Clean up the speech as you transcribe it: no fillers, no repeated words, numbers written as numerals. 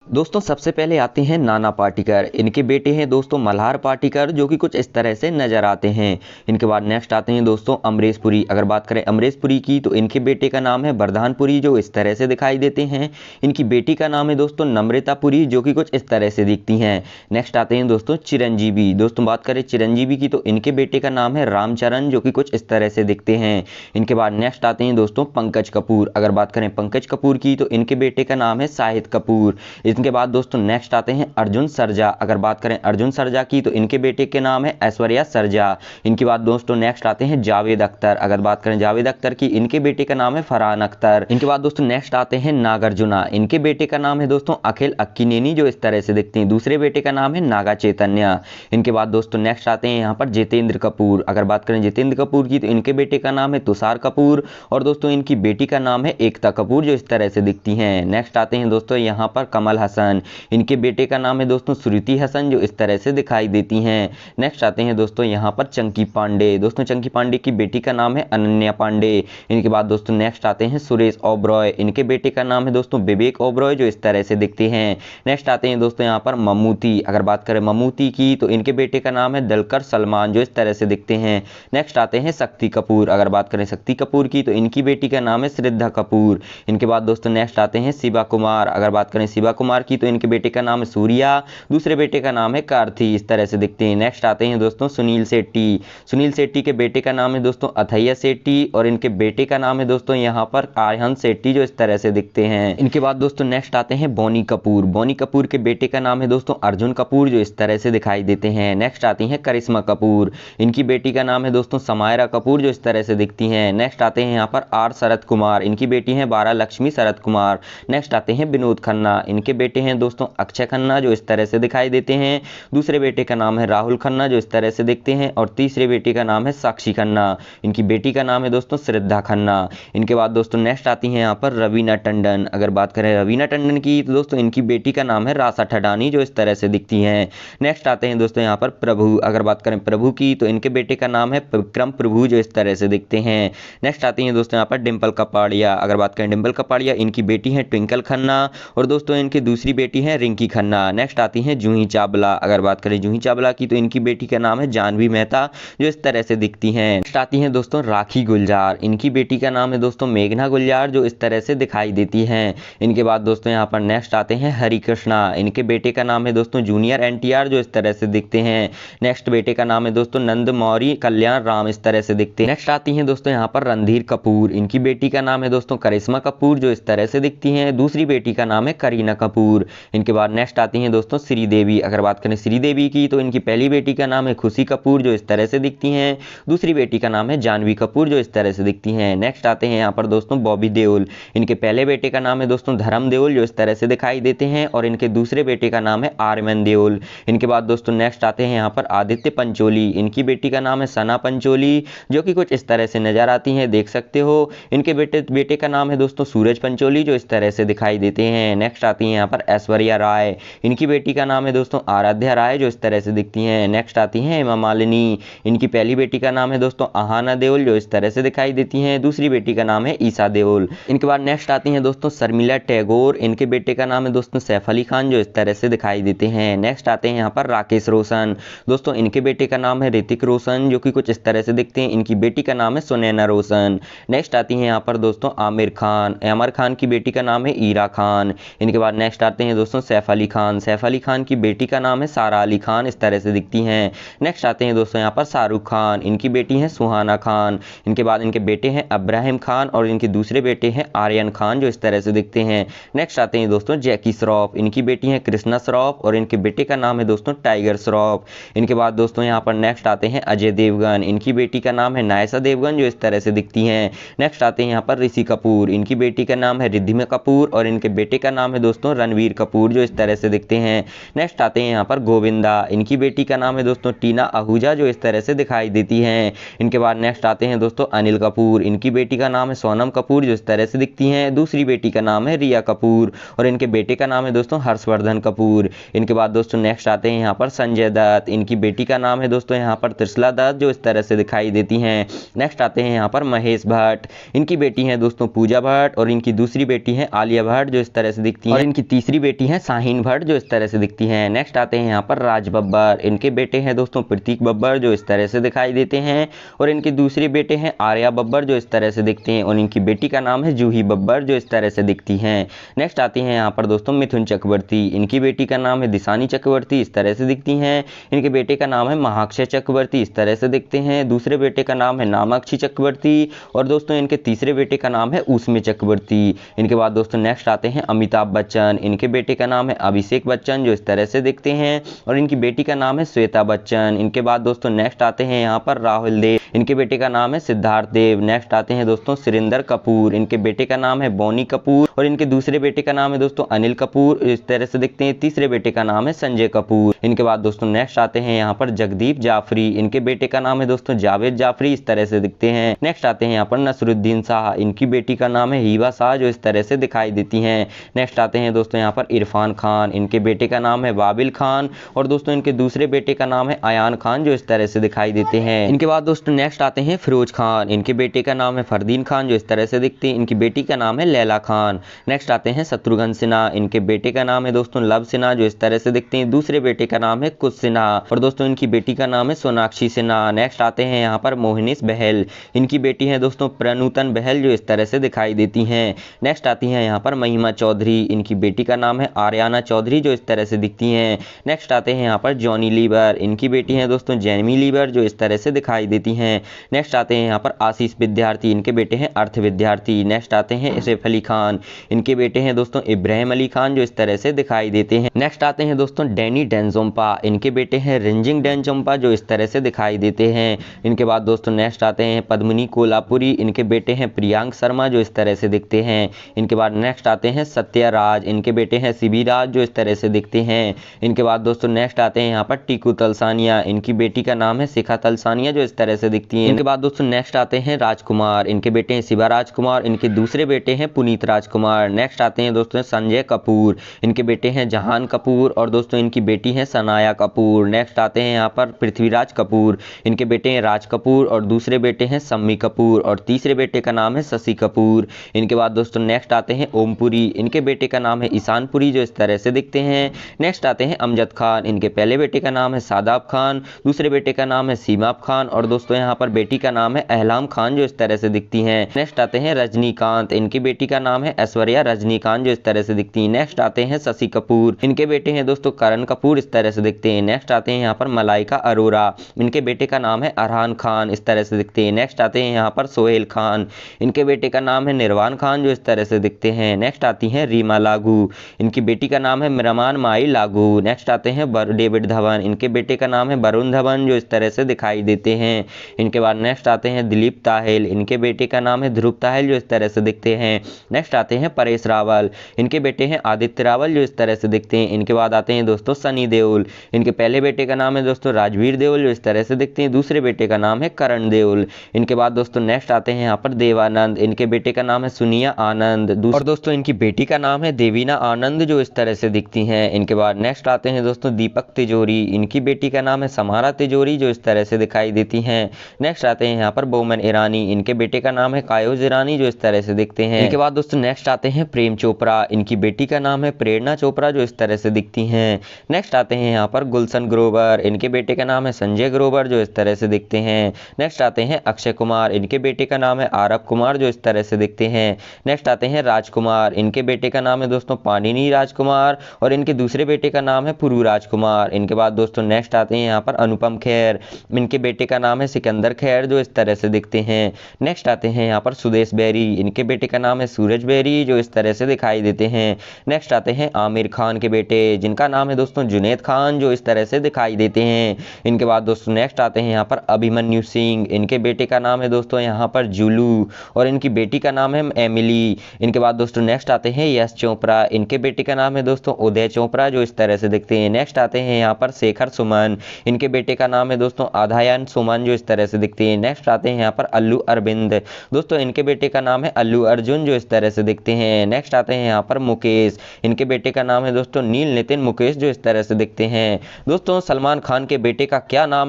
दोस्तों सबसे पहले आते हैं नाना पाटेकर। इनके बेटे हैं दोस्तों मल्हार पाटेकर, जो कि कुछ इस तरह से नजर आते हैं। इनके बाद नेक्स्ट आते हैं दोस्तों अमरीश पुरी। अगर बात करें अमरीश पुरी की तो इनके बेटे का नाम है वरदान पुरी, जो इस तरह से दिखाई देते हैं। इनकी बेटी का नाम है दोस्तों नम्रता पुरी, जो कि कुछ इस तरह से दिखती हैं। नेक्स्ट आते हैं दोस्तों चिरंजीवी। दोस्तों बात करें चिरंजीवी की तो इनके बेटे का नाम है रामचरण, जो कि कुछ इस तरह से दिखते हैं। इनके बाद नेक्स्ट आते हैं दोस्तों पंकज कपूर। अगर बात करें पंकज कपूर की तो इनके बेटे का नाम है शाहिद कपूर। इनके बाद दोस्तों नेक्स्ट आते हैं अर्जुन सरजा। अगर बात करें अर्जुन सरजा की तो इनके बेटे के नाम है ऐश्वर्या सरजा। इनके बाद दोस्तों नेक्स्ट आते हैं जावेद अख्तर। अगर बात करें जावेद अख्तर की, इनके बेटे का नाम है फरहान अख्तर। इनके बाद दोस्तों नेक्स्ट आते हैं नागार्जुना। इनके बेटे का नाम है दोस्तों अखिल अक्कीनेनी, जो इस तरह से दिखते हैं। दूसरे बेटे का नाम है नागा चैतन्य। इनके बाद दोस्तों नेक्स्ट आते हैं यहाँ पर जितेंद्र कपूर। अगर बात करें जितेंद्र कपूर की तो इनके बेटे का नाम है तुषार कपूर और दोस्तों इनकी बेटी का नाम है एकता कपूर, जो इस तरह से दिखती हैं। नेक्स्ट आते हैं दोस्तों यहाँ पर कमल हसन। इनके बेटे का नाम है दोस्तों श्रुति हसन, जो इस तरह से दिखाई देती हैं। नेक्स्ट आते हैं दोस्तों यहाँ पर चंकी पांडे। दोस्तों चंकी पांडे की बेटी का नाम है अनन्या पांडे। इनके बाद दोस्तों नेक्स्ट आते हैं सुरेश ओबरॉय। इनके बेटे का नाम है दोस्तों विवेक ओबरॉय, जो इस तरह से दिखते हैं। नेक्स्ट आते हैं दोस्तों यहाँ पर ममूती। अगर बात करें ममूती की तो इनके बेटे का नाम है दलकर सलमान, जो इस तरह से दिखते हैं। नेक्स्ट आते हैं शक्ति कपूर। अगर बात करें शक्ति कपूर की तो इनकी बेटी का नाम है श्रद्धा कपूर। इनके बाद दोस्तों नेक्स्ट आते हैं शिवा कुमार। अगर बात करें शिवा कुमार की तो इनके बेटे का नाम है सूर्या, दूसरे बेटे का नाम है कार्थी, इस तरह से दिखते हैं। नेक्स्ट आते हैं दोस्तों सुनील शेट्टी। सुनील शेट्टी के बेटे का नाम है दोस्तों अथैया शेट्टी और इनके बेटे का नाम है दोस्तों यहाँ पर आर्यन शेट्टी, जो इस तरह से दिखते हैं। इनके बाद दोस्तों नेक्स्ट आते हैं बोनी कपूर। बोनी कपूर के बेटे का नाम है दोस्तों अर्जुन कपूर, जो इस तरह से दिखाई देते हैं। नेक्स्ट आती हैं करिश्मा कपूर। इनकी बेटी का नाम है दोस्तों समायरा कपूर, जो इस तरह से दिखती हैं। नेक्स्ट आते हैं यहाँ पर आर शरद कुमार। इनकी बेटी है बारा लक्ष्मी शरद कुमार। नेक्स्ट आते हैं विनोद खन्ना। इनके बेटे हैं दोस्तों अक्षय खन्ना, जो इस तरह से दिखाई देते हैं। दूसरे बेटे का नाम है राहुल खन्ना, जो इस तरह से दिखते हैं और तीसरे बेटे का नाम है साक्षी खन्ना। इनकी बेटी का नाम है दोस्तों श्रद्धा खन्ना। इनके बाद दोस्तों नेक्स्ट आती हैं यहाँ पर रवीना टंडन। अगर बात करें रवीना टंडन की तो दोस्तों इनकी बेटी का नाम है रासा ठडानी, जो इस तरह से दिखती हैं। नेक्स्ट आते हैं दोस्तों यहाँ पर प्रभु। अगर बात करें प्रभु की तो इनके बेटे का नाम है विक्रम प्रभु, जो इस तरह से दिखते हैं। नेक्स्ट आती हैं दोस्तों यहाँ पर डिम्पल कपाड़िया। अगर बात करें डिम्पल कपाड़िया, इनकी बेटी है ट्विंकल खन्ना और दोस्तों इनकी दूसरी बेटी है रिंकी खन्ना। नेक्स्ट आती हैं जूही चावला। अगर बात करें जूही चावला की तो इनकी बेटी का नाम है जानवी मेहता, जो इस तरह से दिखती हैं। नेक्स्ट आती हैं दोस्तों राखी गुलजार। इनकी बेटी का नाम है दोस्तों मेघना गुलजार, जो इस तरह से दिखाई देती हैं। इनके बाद दोस्तों यहाँ पर नेक्स्ट आते हैं हरि कृष्णा। इनके बेटे का नाम है दोस्तों जूनियर एनटीआर, जो इस तरह से दिखते हैं। नेक्स्ट बेटे का नाम है दोस्तों नंद मौर्य कल्याण राम, इस तरह से दिखते हैं। नेक्स्ट आती हैं दोस्तों यहाँ पर रणधीर कपूर। इनकी बेटी का नाम है दोस्तों करिश्मा कपूर, जो इस तरह से दिखती हैं। दूसरी बेटी का नाम है करीना कपूर। इनके बाद नेक्स्ट आती हैं दोस्तों श्रीदेवी। अगर बात करें श्रीदेवी की तो इनकी पहली बेटी का नाम है खुशी कपूर, जो इस तरह से दिखती हैं। दूसरी बेटी का नाम है जानवी कपूर, जो इस तरह से दिखती हैं। नेक्स्ट आते हैं यहाँ पर दोस्तों बॉबी देओल। इनके पहले बेटे का नाम है दोस्तों धर्म देओल, जो इस तरह से दिखाई देते हैं और इनके दूसरे बेटे का नाम है आर्यमन देओल। इनके बाद दोस्तों नेक्स्ट आते हैं यहाँ पर आदित्य पंचोली। इनकी बेटी का नाम है सना पंचोली, जो कि कुछ इस तरह से नजर आती हैं, देख सकते हो। इनके बेटे का नाम है दोस्तों सूरज पंचोली, जो इस तरह से दिखाई देते हैं। नेक्स्ट आती है यहाँ पर ऐश्वर्या राय। इनकी बेटी का नाम है दोस्तों आराध्या राय, जो इस तरह से दिखती हैं। नेक्स्ट आती हैं हेमा मालिनी। इनकी पहली बेटी का नाम है दोस्तों आहाना देओल, जो इस तरह से दिखाई देती हैं। दूसरी बेटी का नाम है ईसा देओल। इनके बाद नेक्स्ट आती हैं दोस्तों शर्मिला टैगोर। इनके बेटे का नाम है दोस्तों सैफ अली खान, जो इस तरह से दिखाई देते हैं। नेक्स्ट आते हैं यहाँ पर राकेश रोशन। दोस्तों इनके बेटे का नाम है ऋतिक रोशन, जो कि कुछ इस तरह से दिखते हैं। इनकी बेटी का नाम है सुनैना रोशन। नेक्स्ट आती है यहाँ पर दोस्तों आमिर खान। आमिर खान की बेटी का नाम है ईरा खान। इनके बाद नेक्स्ट आते हैं दोस्तों सैफ अली खान। सैफ अली खान की बेटी का नाम है सारा अली खान, इस तरह से दिखती हैं। नेक्स्ट आते हैं दोस्तों यहाँ पर शाहरुख खान। इनकी बेटी है सुहाना खान। इनके बाद इनके बेटे हैं अब्राहिम खान और इनके दूसरे बेटे हैं आर्यन खान, जो इस तरह से दिखते हैं। नेक्स्ट आते हैं दोस्तों जैकी श्रॉफ। इनकी बेटी है कृष्णा श्रॉफ और इनके बेटे का नाम है दोस्तों टाइगर श्रॉफ। इनके बाद दोस्तों यहाँ पर नेक्स्ट आते हैं अजय देवगन। इनकी बेटी का नाम है नायसा देवगन, जो इस तरह से दिखती हैं। नेक्स्ट आते हैं यहाँ पर ऋषि कपूर। इनकी बेटी का नाम है रिद्धिमा कपूर और इनके बेटे का नाम है दोस्तों रणवीर कपूर, जो इस तरह से दिखते हैं। नेक्स्ट आते हैं यहाँ पर गोविंदा। इनकी बेटी का नाम है दोस्तों टीना आहूजा, जो इस तरह से दिखाई देती हैं। इनके बाद नेक्स्ट आते हैं दोस्तों अनिल कपूर। इनकी बेटी का नाम है सोनम कपूर, जो इस तरह से दिखती हैं। दूसरी बेटी का नाम है रिया कपूर और इनके बेटे का नाम है दोस्तों हर्षवर्धन कपूर। इनके बाद दोस्तों नेक्स्ट आते हैं यहाँ पर संजय दत्त। इनकी बेटी का नाम है दोस्तों यहाँ पर त्रिशला दत्त, जो इस तरह से दिखाई देती हैं। नेक्स्ट आते हैं यहाँ पर महेश भट्ट। इनकी बेटी है दोस्तों पूजा भट्ट और इनकी दूसरी बेटी है आलिया भट्ट, जो इस तरह से दिखती हैं। और इनकी तीसरी बेटी है शाहीन भट्ट जो इस तरह से दिखती हैं। नेक्स्ट आते हैं यहाँ पर राज बब्बर, इनके बेटे हैं दोस्तों प्रतीक बब्बर जो इस तरह से दिखाई देते हैं। और इनके दूसरे बेटे हैं आर्या बब्बर जो इस तरह से दिखते हैं और इनकी बेटी का नाम है जूही बब्बर जो इस तरह से दिखती हैं। नेक्स्ट आती हैं यहाँ पर दोस्तों मिथुन चक्रवर्ती, इनकी बेटी का नाम है दिशानी चक्रवर्ती, इस तरह से दिखती हैं। इनके बेटे का नाम है महाक्षय चक्रवर्ती, इस तरह से दिखते हैं। दूसरे बेटे का नाम है नामाक्षी चक्रवर्ती और दोस्तों इनके तीसरे बेटे का नाम है ऊष्मी चक्रवर्ती। इनके बाद दोस्तों नेक्स्ट आते हैं अमिताभ बच्चन, इनके बेटे का नाम है अभिषेक बच्चन जो इस तरह से दिखते हैं और इनकी बेटी का नाम है श्वेता बच्चन। इनके बाद दोस्तों नेक्स्ट आते हैं यहाँ पर राहुल देव, इनके बेटे का नाम है सिद्धार्थ देव। नेक्स्ट आते हैं दोस्तों सुरेंद्र कपूर, इनके बेटे का नाम है बोनी कपूर और इनके दूसरे बेटे का नाम है दोस्तों अनिल कपूर, इस तरह से दिखते हैं। तीसरे बेटे का नाम है संजय कपूर। इनके बाद दोस्तों नेक्स्ट आते हैं यहाँ पर जगदीप जाफरी, इनके बेटे का नाम है दोस्तों जावेद जाफरी, इस तरह से दिखते हैं। नेक्स्ट आते हैं यहाँ पर नसरुद्दीन शाह, इनकी बेटी का नाम है हीबा शाह जो इस तरह से दिखाई देती हैं। नेक्स्ट आते हैं दोस्तों यहाँ पर इरफान खान, इनके बेटे का नाम है बाबिल खान और दोस्तों इनके दूसरे बेटे का नाम है अयान खान जो इस तरह से दिखाई देते हैं। इनके बाद दोस्तों नेक्स्ट आते हैं फिरोज खान, इनके बेटे का नाम है फरदीन खान जो इस तरह से दिखते हैं। इनकी बेटी का नाम है लैला खान। नेक्स्ट आते हैं शत्रुघ्न सिन्हा, इनके बेटे का नाम है दोस्तों लव सिन्हा जो इस तरह से दिखते हैं। दूसरे बेटे का नाम है कुश सिन्हा और दोस्तों इनकी बेटी का नाम है सोनाक्षी सिन्हा। नेक्स्ट आते हैं यहाँ पर मोहिनीश बहल, इनकी बेटी है दोस्तों प्रनूतन बहल जो इस तरह से दिखाई देती हैं। नेक्स्ट आती हैं यहाँ पर महिमा चौधरी, इनकी बेटी का नाम है आर्याना चौधरी जो इस तरह से दिखती हैं। नेक्स्ट आते हैं यहाँ पर जॉनी लीवर, इनकी बेटी है दोस्तों जैनमी लीवर जो इस तरह से दिखाई देती हैं। नेक्स्ट आते हैं यहाँ पर आशीष विद्यार्थी, इनके बेटे हैं अर्थ विद्यार्थी। नेक्स्ट आते हैं सैफ अली खान, इनके बेटे हैं दोस्तों इब्राहिम अली खान जो इस तरह से दिखाई देते हैं। नेक्स्ट आते हैं दोस्तों डैनी डेंजोम्पा, इनके बेटे हैं रिंजिंग डेंजोम्पा जो इस तरह से दिखाई देते हैं। इनके बाद दोस्तों नेक्स्ट आते हैं पद्मिनी कोल्हापुरी, इनके बेटे हैं प्रियांक शर्मा जो इस तरह से दिखते हैं। इनके बाद नेक्स्ट आते हैं सत्यराज, इनके बेटे हैं शिविराज जो इस तरह से दिखते हैं। इनके बाद दोस्तों नेक्स्ट आते हैं यहाँ पर टीकू तलसानिया, इनकी बेटी का नाम है शिखा तलसानिया जो इस तरह से दिखती हैं। इनके बाद दोस्तों नेक्स्ट आते हैं राजकुमार, इनके बेटे हैं शिवा राजकुमार, इनके दूसरे बेटे हैं पुनीत राजकुमार। नेक्स्ट आते हैं दोस्तों संजय कपूर, इनके बेटे हैं जहान कपूर और दोस्तों इनकी बेटी है सनाया कपूर। नेक्स्ट आते हैं यहाँ पर पृथ्वीराज कपूर, इनके बेटे हैं राज कपूर और दूसरे बेटे हैं सम्मी कपूर और तीसरे बेटे का नाम है शशि कपूर। इनके बाद दोस्तों नेक्स्ट आते हैं ओमपुरी, इनके बेटे का नाम है ईशानपुरी जो इस तरह से दिखते हैं। नेक्स्ट आते हैं अमजद खान, इनके पहले बेटे का नाम है सादाब खान, दूसरे बेटे का नाम है सीमाब खान और दोस्तों यहाँ पर बेटी का नाम है अहलाम खान जो इस तरह से दिखती हैं। नेक्स्ट आते हैं रजनीकांत, इनकी बेटी का नाम है ऐश्वर्या रजनीकांत जो इस तरह से दिखती है। नेक्स्ट आते हैं शशि कपूर, इनके बेटे हैं दोस्तों करण कपूर, इस तरह से दिखते हैं। नेक्स्ट आते हैं यहाँ पर मलाइका अरोरा, इनके बेटे का नाम है अरहान खान, इस तरह से दिखते हैं। नेक्स्ट आते हैं यहाँ पर सोहेल खान, इनके बेटे का नाम है निर्वाण खान जो इस तरह से दिखते हैं। नेक्स्ट आती हैं रीमा लागू, इनकी बेटी का नाम है मिरमान माई लागू। नेक्स्ट आते हैं डेविड धवन, इनके बेटे का नाम है वरुण धवन जो इस तरह से दिखाई देते हैं। इनके बाद नेक्स्ट आते हैं दिलीप ताहेल, इनके बेटे का नाम है ध्रुव ताहेल जो इस तरह से दिखते हैं। नेक्स्ट आते हैं परेश रावल, इनके बेटे हैं आदित्य रावल जो इस तरह से दिखते हैं। इनके बाद आते हैं दोस्तों सनी देओल, इनके पहले बेटे का नाम है दोस्तों राजवीर देओल जो इस तरह से दिखते हैं। दूसरे बेटे का नाम है करण देओल। इनके बाद दोस्तों नेक्स्ट आते हैं यहाँ पर देवानंद, इनके बेटे का नाम है सुनिया आनंद और दोस्तों इनकी बेटी का नाम है देवीना आनंद जो इस तरह से दिखती हैं। इनके बाद नेक्स्ट आते हैं दोस्तों दीपक तिजोरी, इनकी बेटी का नाम है समारा तिजोरी जो इस तरह से दिखाई देती हैं। नेक्स्ट आते हैं यहाँ पर बोमन ईरानी, इनके बेटे का नाम है कायोज ईरानी जो इस तरह से दिखते हैं। इनके बाद दोस्तों नेक्स्ट आते हैं प्रेम चोपड़ा, इनकी बेटी का नाम है प्रेरणा चोपड़ा जो इस तरह से दिखती हैं। नेक्स्ट आते हैं यहाँ पर गुलशन ग्रोवर, इनके बेटे का नाम है संजय ग्रोवर जो इस तरह से दिखते हैं। नेक्स्ट आते हैं अक्षय कुमार, इनके बेटे का नाम है आरव कुमार जो इस तरह से दिखते हैं। नेक्स्ट आते हैं राजकुमार, इनके बेटे का नाम है दोस्तों पाणिनी राजकुमार और इनके दूसरे बेटे का नाम है पुरू राजकुमार। इनके बाद दोस्तों नेक्स्ट आते हैं यहाँ पर अनुपम खेर, इनके बेटे का नाम है सिकंदर खैर जो इस तरह से दिखते हैं। नेक्स्ट आते हैं यहाँ पर सुदेश बेरी, इनके बेटे का नाम है सूरज बेरी जो इस तरह से दिखाई देते हैं। नेक्स्ट आते हैं आमिर खान के बेटे, जिनका नाम है दोस्तों जुनैद खान जो इस तरह से दिखाई देते हैं। इनके बाद दोस्तों नेक्स्ट आते हैं यहाँ पर अभिमन्यु सिंह, इनके बेटे का नाम है दोस्तों यहाँ पर जुलू और इनकी बेटी का नाम है एमिली। इनके बाद दोस्तों नेक्स्ट आते हैं यश चोपड़ा, इनके बेटे का नाम है दोस्तों उदय चोपड़ा जो इस तरह से दिखते हैं। नेक्स्ट आते हैं यहाँ पर शेखर सुमन, इनके बेटे का नाम है दोस्तों आधायन सुमन जो इस तरह से दिखते हैं। नेक्स्ट आते हैं यहाँ पर अल्लू अरविंद, दोस्तों इनके बेटे का नाम है अल्लू अर्जुन जो इस तरह से दिखते हैं। नेक्स्ट आते हैं यहाँ पर मुकेश, इनके बेटे का नाम है दोस्तों नील नितिन मुकेश जो इस तरह से दिखते हैं। दोस्तों सलमान खान के बेटे का क्या नाम